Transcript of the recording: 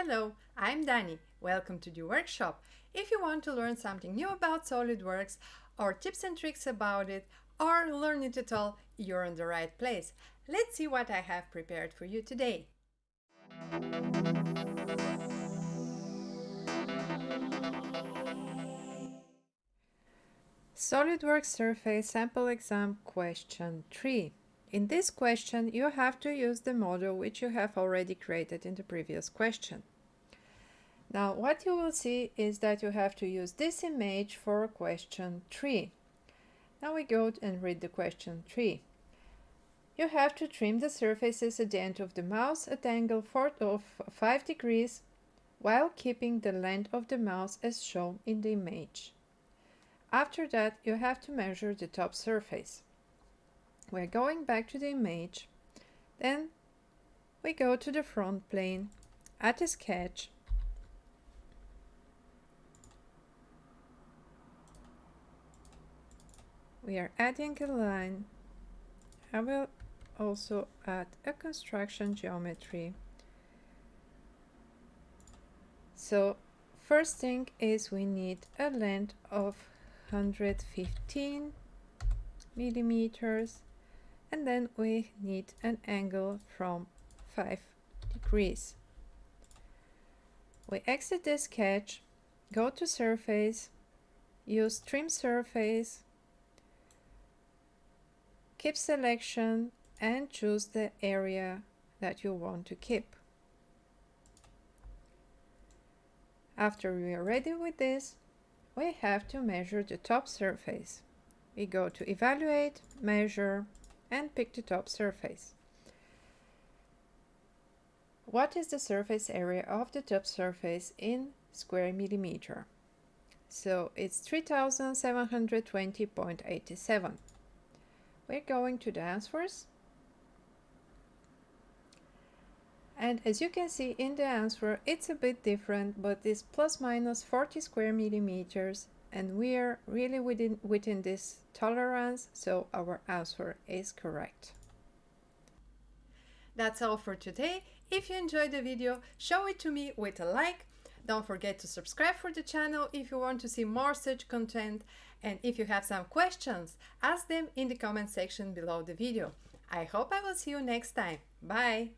Hello, I'm Dani. Welcome to the workshop. If you want to learn something new about SolidWorks or tips and tricks about it or learn it at all, you're in the right place. Let's see what I have prepared for you today. SolidWorks Surface Sample Exam Question 3. In this question, you have to use the model which you have already created in the previous question. Now, what you will see is that you have to use this image for question 3. Now we go and read the question 3. You have to trim the surfaces at the end of the mouse at angle of 5 degrees while keeping the length of the mouse as shown in the image. After that, you have to measure the top surface. We're going back to the image. Then we go to the front plane, add a sketch. We are adding a line. I will also add a construction geometry. So first thing is we need a length of 115 millimeters, and then we need an angle from 5 degrees. We exit the sketch, go to surface, use trim surface, keep selection and choose the area that you want to keep. After we are ready with this, we have to measure the top surface. We go to Evaluate, Measure, and pick the top surface. What is the surface area of the top surface in square millimeter? So it's 3720.87. We're going to the answers. And as you can see in the answer, it's a bit different, but it's plus minus 40 square millimeters, and we are really within this tolerance, so our answer is correct. That's all for today. If you enjoyed the video, show it to me with a like. Don't forget to subscribe for the channel if you want to see more such content. And if you have some questions, ask them in the comment section below the video. I hope I will see you next time. Bye!